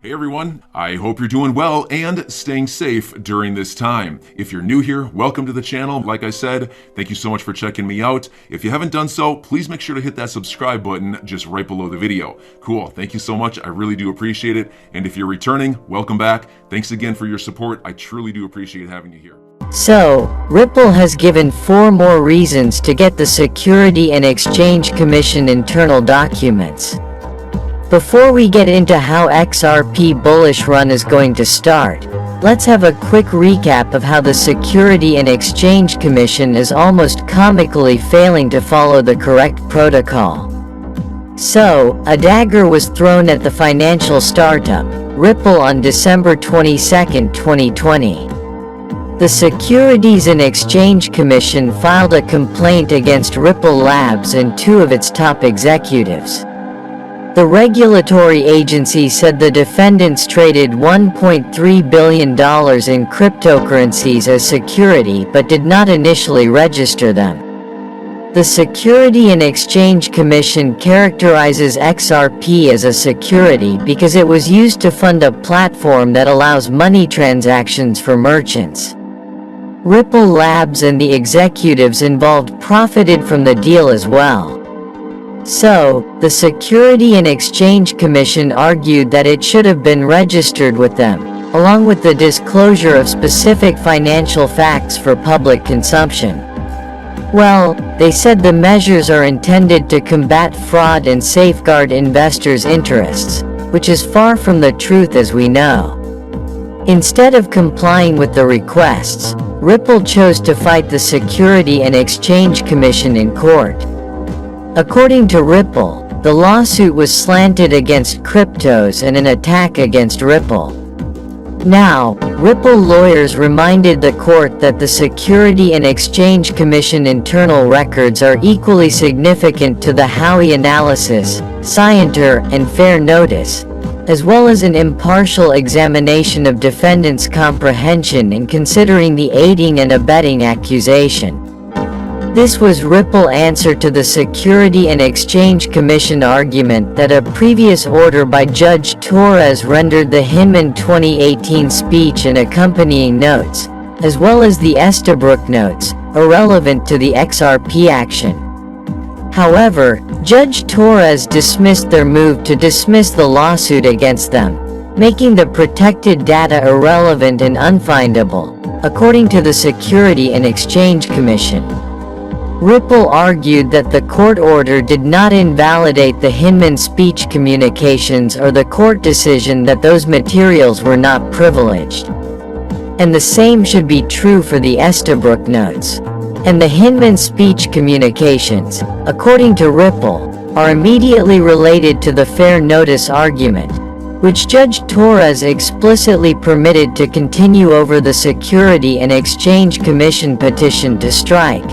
Hey everyone, I hope you're doing well and staying safe during this time. If you're new here, welcome to the channel. Like I said, thank you so much for checking me out. If you haven't done so, please make sure to hit that subscribe button just right below the video. Cool, thank you so much. I really do appreciate it. And if you're returning, welcome back. Thanks again for your support. I truly do appreciate having you here. So, Ripple has given 4 more reasons to get the Security and Exchange Commission internal documents. Before we get into how XRP bullish run is going to start, let's have a quick recap of how the Security and Exchange Commission is almost comically failing to follow the correct protocol. So, a dagger was thrown at the financial startup, Ripple, on December 22, 2020. The Securities and Exchange Commission filed a complaint against Ripple Labs and 2 of its top executives. The regulatory agency said the defendants traded $1.3 billion in cryptocurrencies as security but did not initially register them. The Security and Exchange Commission characterizes XRP as a security because it was used to fund a platform that allows money transactions for merchants. Ripple Labs and the executives involved profited from the deal as well. So, the Security and Exchange Commission argued that it should have been registered with them, along with the disclosure of specific financial facts for public consumption. Well, they said the measures are intended to combat fraud and safeguard investors' interests, which is far from the truth as we know. Instead of complying with the requests, Ripple chose to fight the Security and Exchange Commission in court. According to Ripple, the lawsuit was slanted against cryptos and an attack against Ripple. Now, Ripple lawyers reminded the court that the Security and Exchange Commission internal records are equally significant to the Howey analysis, scienter, and fair notice, as well as an impartial examination of defendants' comprehension in considering the aiding and abetting accusation. This was Ripple's answer to the Security and Exchange Commission argument that a previous order by Judge Torres rendered the Hinman 2018 speech and accompanying notes, as well as the Estabrook notes, irrelevant to the XRP action. However, Judge Torres dismissed their move to dismiss the lawsuit against them, making the protected data irrelevant and unfindable, according to the Security and Exchange Commission. Ripple argued that the court order did not invalidate the Hinman speech communications or the court decision that those materials were not privileged. And the same should be true for the Estabrook notes. And the Hinman speech communications, according to Ripple, are immediately related to the fair notice argument, which Judge Torres explicitly permitted to continue over the Security and Exchange Commission petition to strike.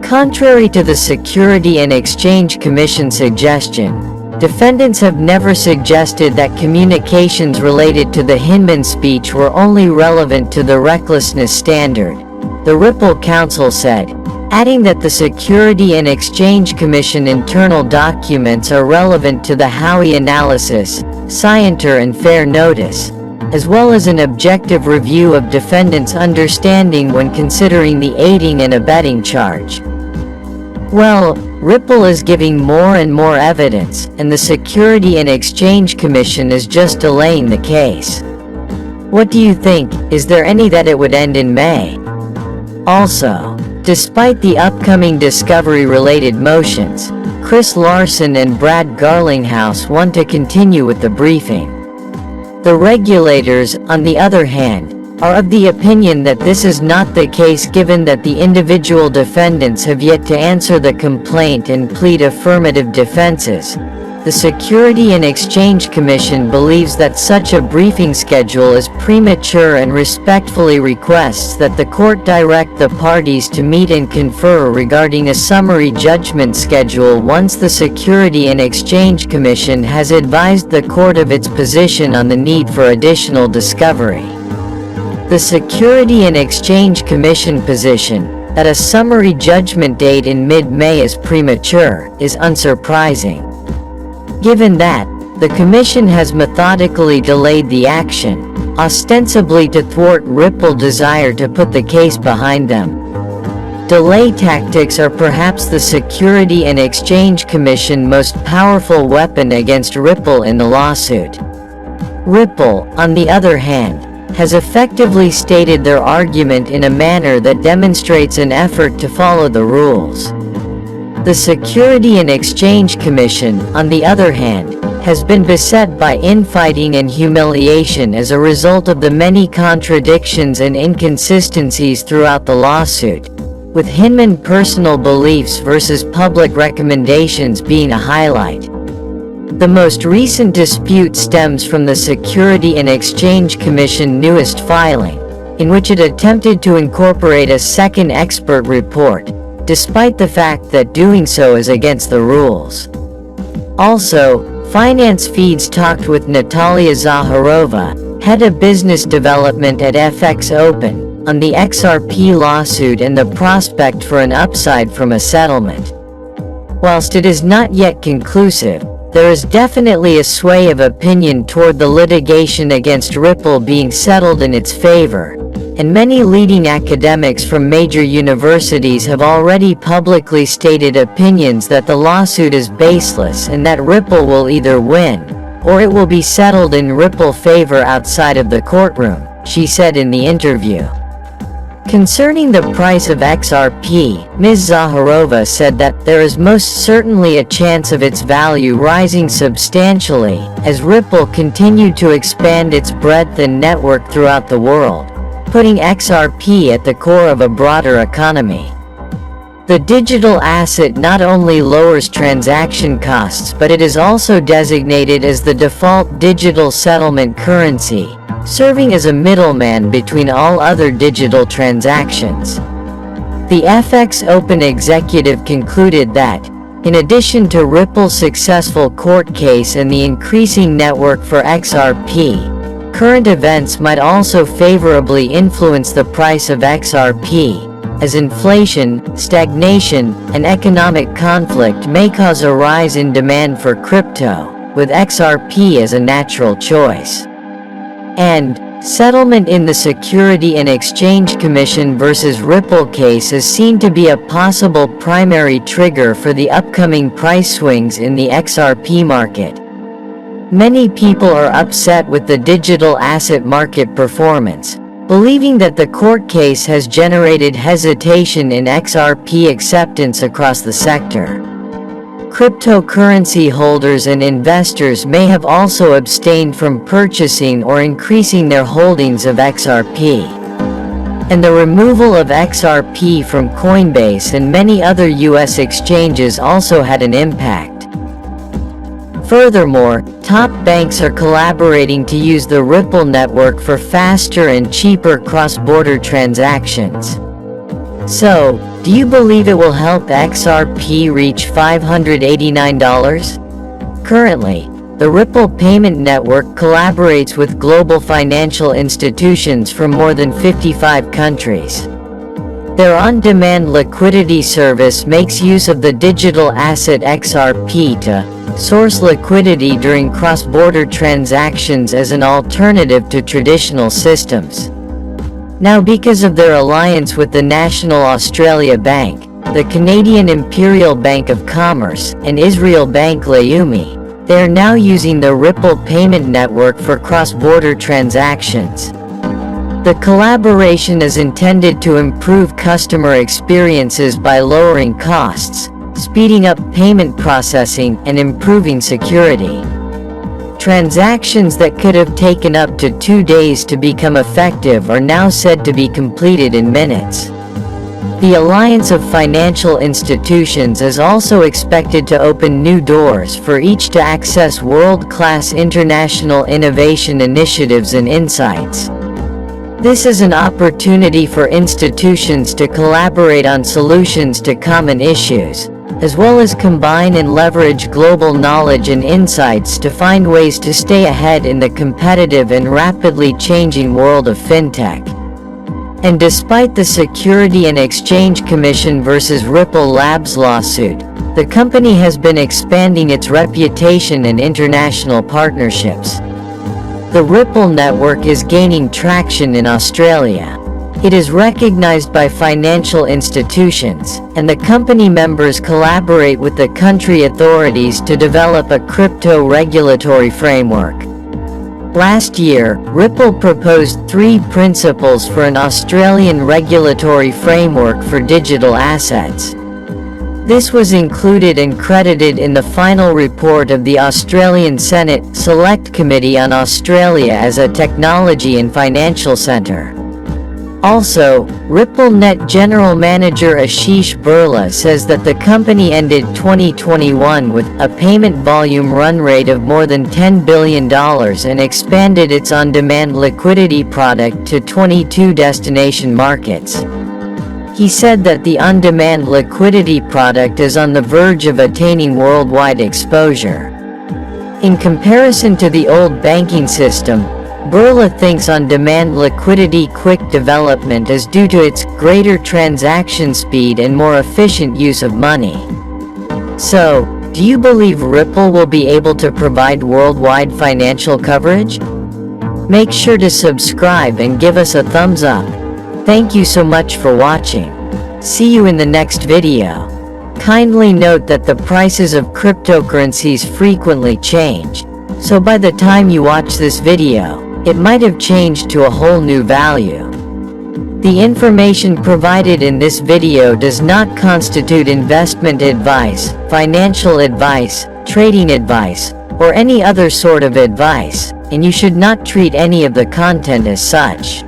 Contrary to the Security and Exchange Commission suggestion, defendants have never suggested that communications related to the Hinman speech were only relevant to the recklessness standard, the Ripple counsel said, adding that the Security and Exchange Commission internal documents are relevant to the Howey analysis, scienter, and fair notice, as well as an objective review of defendants' understanding when considering the aiding and abetting charge. Well, Ripple is giving more and more evidence, and the Security and Exchange Commission is just delaying the case. What do you think? Is there any that it would end in May? Also, despite the upcoming discovery-related motions, Chris Larson and Brad Garlinghouse want to continue with the briefing. The regulators, on the other hand, are of the opinion that this is not the case given that the individual defendants have yet to answer the complaint and plead affirmative defenses. The Security and Exchange Commission believes that such a briefing schedule is premature and respectfully requests that the court direct the parties to meet and confer regarding a summary judgment schedule once the Security and Exchange Commission has advised the court of its position on the need for additional discovery. The Security and Exchange Commission position, that a summary judgment date in mid-May is premature, is unsurprising. Given that, the Commission has methodically delayed the action, ostensibly to thwart Ripple's desire to put the case behind them. Delay tactics are perhaps the Security and Exchange Commission's most powerful weapon against Ripple in the lawsuit. Ripple, on the other hand, has effectively stated their argument in a manner that demonstrates an effort to follow the rules. The Security and Exchange Commission, on the other hand, has been beset by infighting and humiliation as a result of the many contradictions and inconsistencies throughout the lawsuit, with Hinman's personal beliefs versus public recommendations being a highlight. The most recent dispute stems from the Security and Exchange Commission's newest filing, in which it attempted to incorporate a second expert report, despite the fact that doing so is against the rules. Also, Finance Feeds talked with Natalia Zaharova, head of business development at FX Open, on the XRP lawsuit and the prospect for an upside from a settlement. Whilst it is not yet conclusive, there is definitely a sway of opinion toward the litigation against Ripple being settled in its favor, and many leading academics from major universities have already publicly stated opinions that the lawsuit is baseless and that Ripple will either win, or it will be settled in Ripple's favor outside of the courtroom, she said in the interview. Concerning the price of XRP, Ms. Zaharova said that there is most certainly a chance of its value rising substantially, as Ripple continued to expand its breadth and network throughout the world, putting XRP at the core of a broader economy. The digital asset not only lowers transaction costs, but it is also designated as the default digital settlement currency, serving as a middleman between all other digital transactions. The FX Open executive concluded that, in addition to Ripple's successful court case and the increasing network for XRP, current events might also favorably influence the price of XRP, as inflation, stagnation, and economic conflict may cause a rise in demand for crypto, with XRP as a natural choice. And, settlement in the Security and Exchange Commission versus Ripple case is seen to be a possible primary trigger for the upcoming price swings in the XRP market. Many people are upset with the digital asset market performance, believing that the court case has generated hesitation in XRP acceptance across the sector. Cryptocurrency holders and investors may have also abstained from purchasing or increasing their holdings of XRP. And the removal of XRP from Coinbase and many other US exchanges also had an impact. Furthermore, top banks are collaborating to use the Ripple network for faster and cheaper cross-border transactions. So, do you believe it will help XRP reach $589? Currently, the Ripple payment network collaborates with global financial institutions from more than 55 countries. Their on-demand liquidity service makes use of the digital asset XRP to source liquidity during cross-border transactions as an alternative to traditional systems. Now, because of their alliance with the National Australia Bank, the Canadian Imperial Bank of Commerce, and Israel Bank Leumi, they are now using the Ripple payment network for cross-border transactions. The collaboration is intended to improve customer experiences by lowering costs, speeding up payment processing, and improving security. Transactions that could have taken up to 2 days to become effective are now said to be completed in minutes. The Alliance of Financial Institutions is also expected to open new doors for each to access world-class international innovation initiatives and insights. This is an opportunity for institutions to collaborate on solutions to common issues, as well as combine and leverage global knowledge and insights to find ways to stay ahead in the competitive and rapidly changing world of fintech. And despite the Security and Exchange Commission versus Ripple Labs lawsuit, the company has been expanding its reputation and international partnerships. The Ripple network is gaining traction in Australia. It is recognized by financial institutions, and the company members collaborate with the country authorities to develop a crypto regulatory framework. Last year, Ripple proposed 3 principles for an Australian regulatory framework for digital assets. This was included and credited in the final report of the Australian Senate Select Committee on Australia as a technology and financial centre. Also, RippleNet General Manager Ashish Birla says that the company ended 2021 with a payment volume run rate of more than $10 billion and expanded its on-demand liquidity product to 22 destination markets. He said that the on-demand liquidity product is on the verge of attaining worldwide exposure. In comparison to the old banking system, Birla thinks on-demand liquidity quick development is due to its greater transaction speed and more efficient use of money. So, do you believe Ripple will be able to provide worldwide financial coverage? Make sure to subscribe and give us a thumbs up. Thank you so much for watching. See you in the next video. Kindly note that the prices of cryptocurrencies frequently change, so by the time you watch this video, it might have changed to a whole new value. The information provided in this video does not constitute investment advice, financial advice, trading advice, or any other sort of advice, and you should not treat any of the content as such.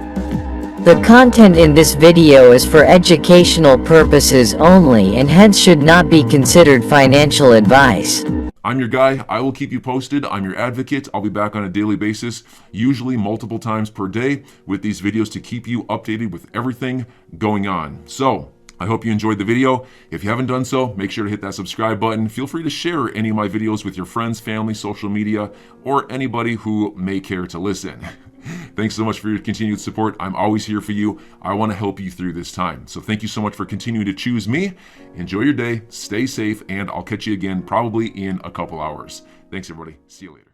The content in this video is for educational purposes only and hence should not be considered financial advice. I'm your guy. I will keep you posted. I'm your advocate. I'll be back on a daily basis, usually multiple times per day, with these videos to keep you updated with everything going on. So, I hope you enjoyed the video. If you haven't done so, make sure to hit that subscribe button. Feel free to share any of my videos with your friends, family, social media, or anybody who may care to listen. Thanks so much for your continued support. I'm always here for you. I want to help you through this time. So thank you so much for continuing to choose me. Enjoy your day, stay safe, and I'll catch you again probably in a couple hours. Thanks, everybody. See you later.